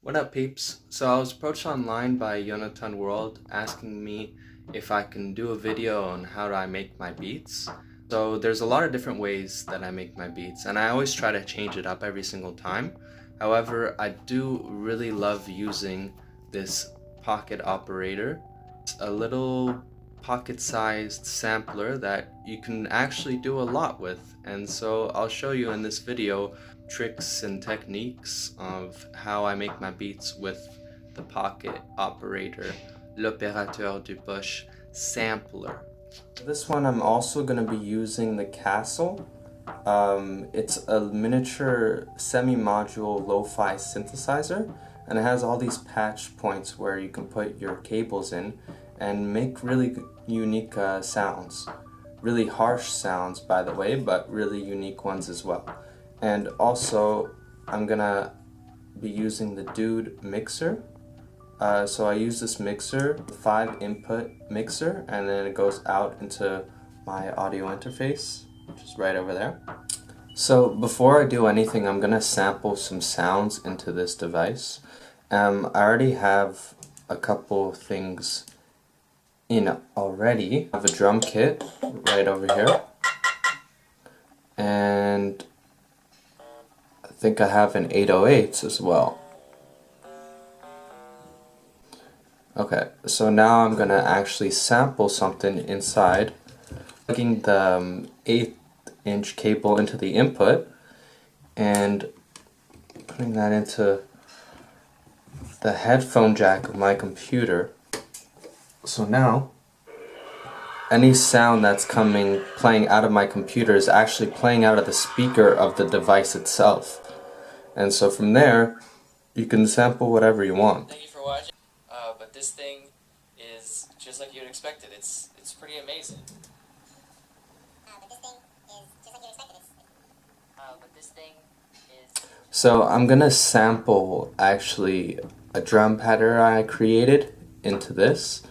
What up, peeps? So I was approached online by Untitled World asking me if I can do a video on how I make my beats. So there's a lot of different ways that I make my beats, and I always try to change it up every single time. However, I do really love using this pocket operator. It's a little pocket-sized sampler that you can actually do a lot with, and so I'll show you in this video tricks and techniques of how I make my beats with the pocket operator, l'opérateur du poche sampler. This one I'm also going to be using the Kastle. It's a miniature semi-module lo-fi synthesizer, and it has all these patch points where you can put your cables in and make really unique sounds. Really harsh sounds, by the way, but really unique ones as well. And also, I'm gonna be using the Dude mixer. So I use this mixer, 5-input mixer, and then it goes out into my audio interface, which is right over there. So before I do anything, I'm gonna sample some sounds into this device. I already have a couple things in already. I have a drum kit right over here, and I think I have an 808s as well. Okay, so now I'm gonna actually sample something inside, plugging the 8-inch cable into the input and putting that into the headphone jack of my computer. So now, any sound that's playing out of my computer is actually playing out of the speaker of the device itself. And so from there, you can sample whatever you want. Thank you for watching. But this thing is just like you'd expect it. It's pretty amazing. So I'm gonna sample actually a drum pattern I created into this,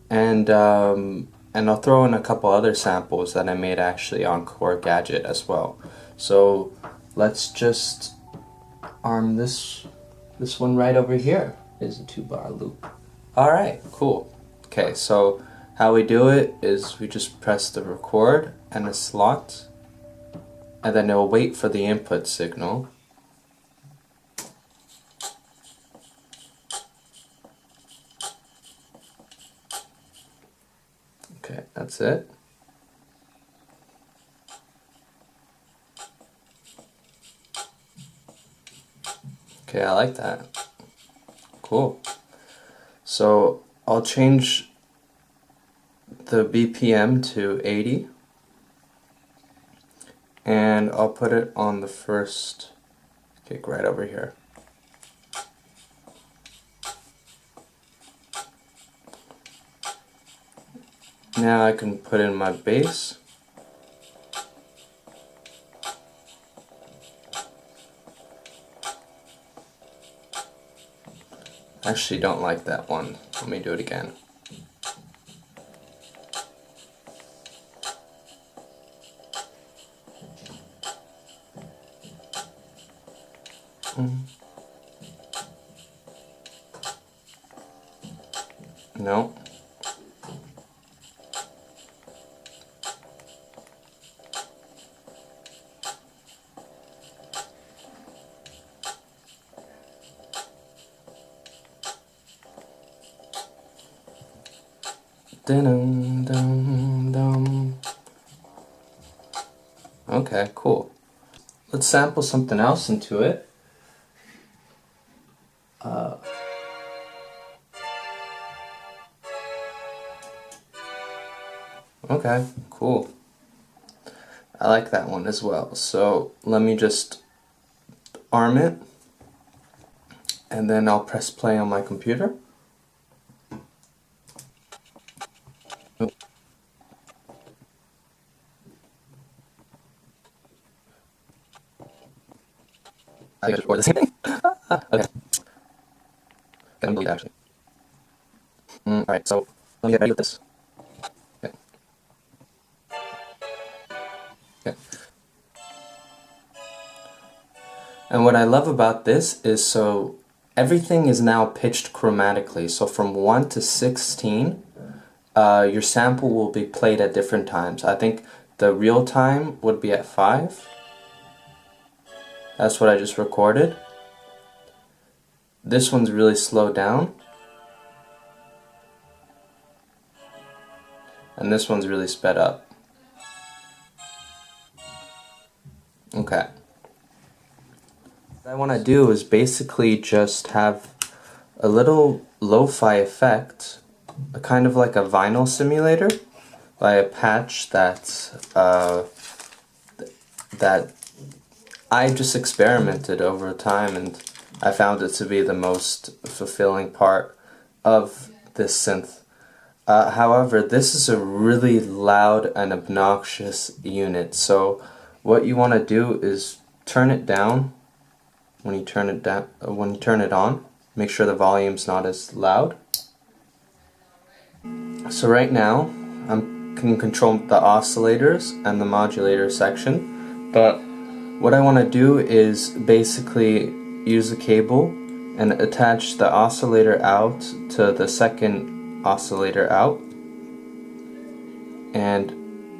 and I'll throw in a couple other samples that I made actually on Core Gadget as well. So let's just arm this one right over here. Is a 2-bar loop. Alright, cool. Okay, so how we do it is we just press the record and the slot, and then it'll wait for the input signal. Okay, that's it. Okay, I like that. Cool. So I'll change the BPM to 80, and I'll put it on the first kick right over here. Now I can put in my bass. Actually don't like that one. Let me do it again. No. Dun, dun, dun. Okay, cool. Let's sample something else into it. Okay, cool. I like that one as well. So let me just arm it, and then I'll press play on my computer. Oh. I gotta record the same thing. Okay. Can't believe it, actually. Alright, so let me get ready with this. Okay. Okay. And what I love about this is, so everything is now pitched chromatically. So from 1 to 16, your sample will be played at different times. I think the real time would be at 5. That's what I just recorded. This one's really slowed down. And this one's really sped up. Okay. What I want to do is basically just have a little lo-fi effect, kind of like a vinyl simulator, by a patch that I just experimented over time, and I found it to be the most fulfilling part of this synth. However, this is a really loud and obnoxious unit, so what you want to do is turn it down when you turn it on. Make sure the volume's not as loud. So right now I can control the oscillators and the modulator section, but what I want to do is basically use a cable and attach the oscillator out to the second oscillator out, and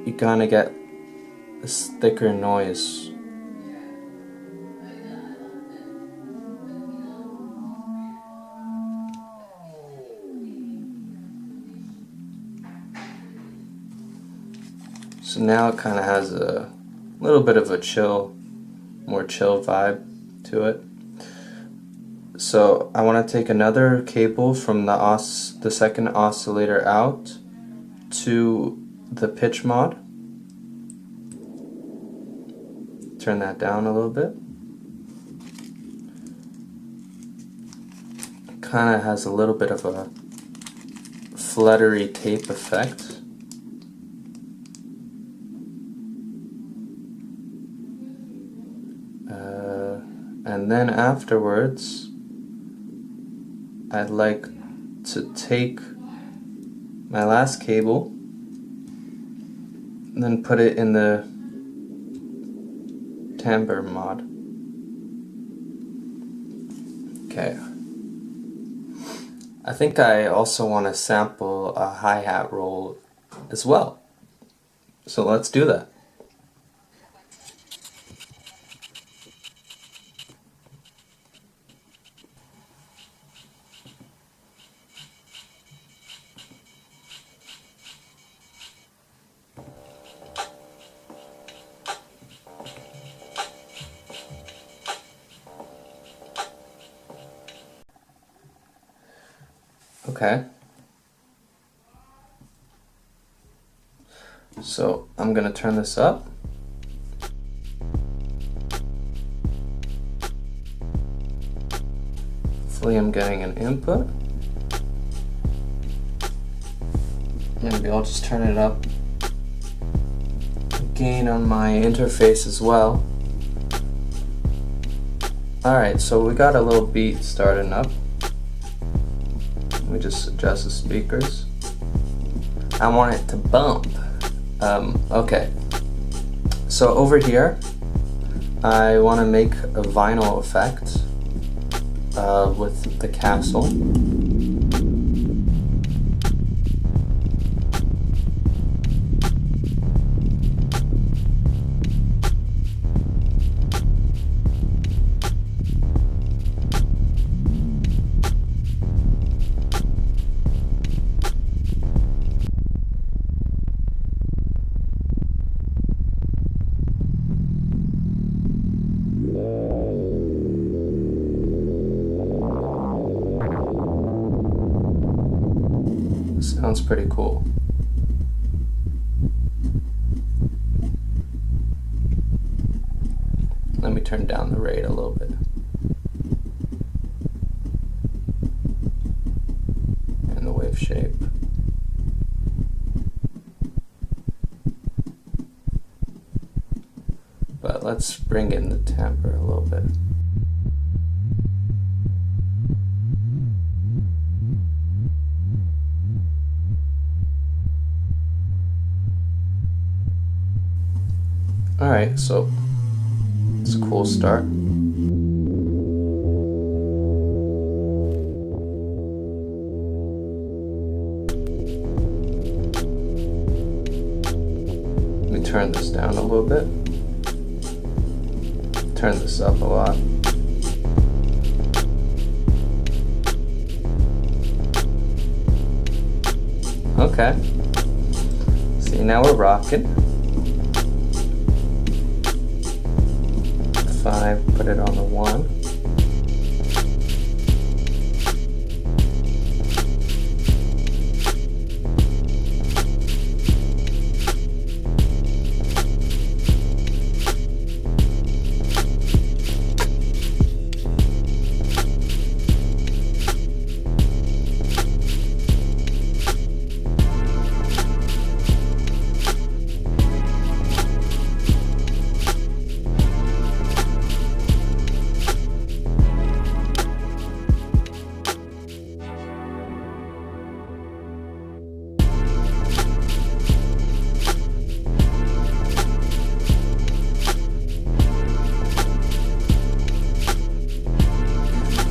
you kind of get this thicker noise. So now it kind of has a little bit of a more chill vibe to it. So I want to take another cable from the second oscillator out to the pitch mod. Turn that down a little bit. Kind of has a little bit of a fluttery tape effect. And then afterwards, I'd like to take my last cable and then put it in the timbre mod. Okay. I think I also want to sample a hi-hat roll as well. So let's do that. Okay. So I'm going to turn this up. Hopefully I'm getting an input. Maybe I'll just turn it up again on my interface as well. Alright, so we got a little beat starting up. Let me just adjust the speakers. I want it to bump. Okay. So over here, I want to make a vinyl effect with the Kastle. Sounds pretty cool. Let me turn down the rate a little bit. And the wave shape. But let's bring in the timbre a little bit. Alright, so it's a cool start. turn this down a little bit. Turn this up a lot. Okay. See, now we're rocking. 5, put it on the 1.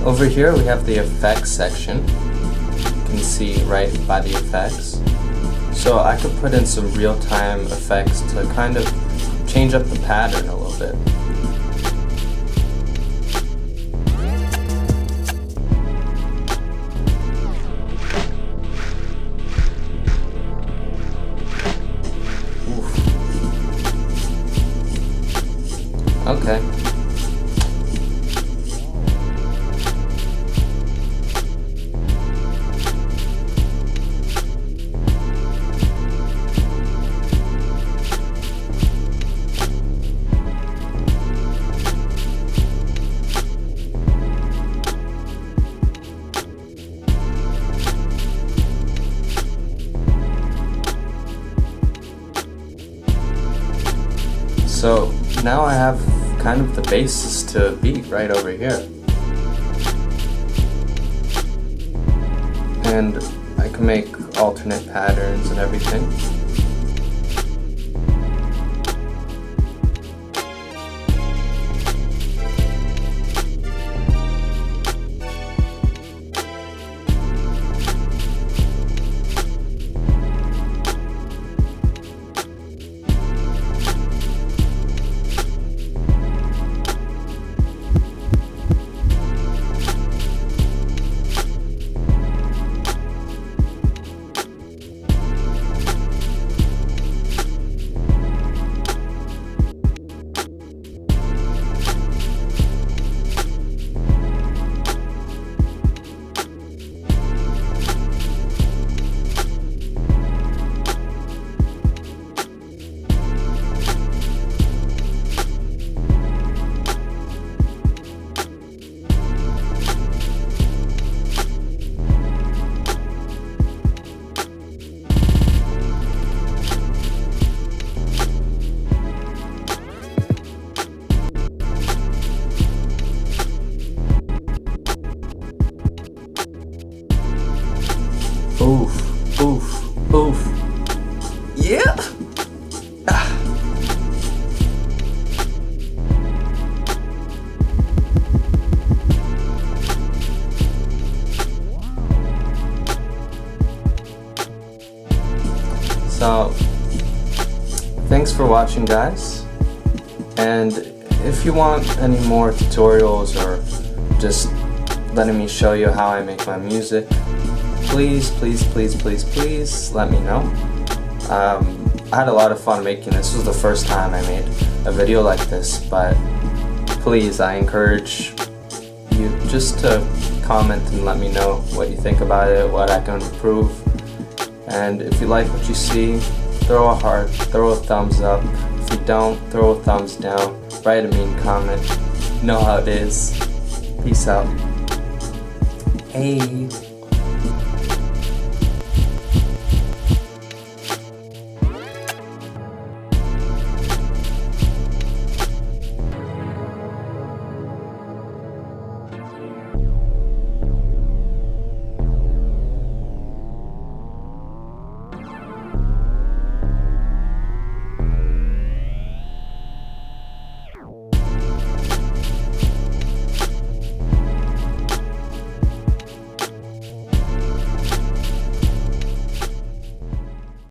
Over here we have the effects section. You can see right by the effects. So I could put in some real-time effects to kind of change up the pattern a little bit. Oof. Okay. So now I have kind of the basis to beat right over here. And I can make alternate patterns and everything. Oof, oof, oof. Yeah! Ah. So, thanks for watching, guys. And if you want any more tutorials or just letting me show you how I make my music, please let me know. I had a lot of fun making this. This was the first time I made a video like this, but please, I encourage you just to comment and let me know what you think about it, what I can improve. And if you like what you see, throw a heart, throw a thumbs up. If you don't, throw a thumbs down, write a mean comment. You know how it is. Peace out. Hey.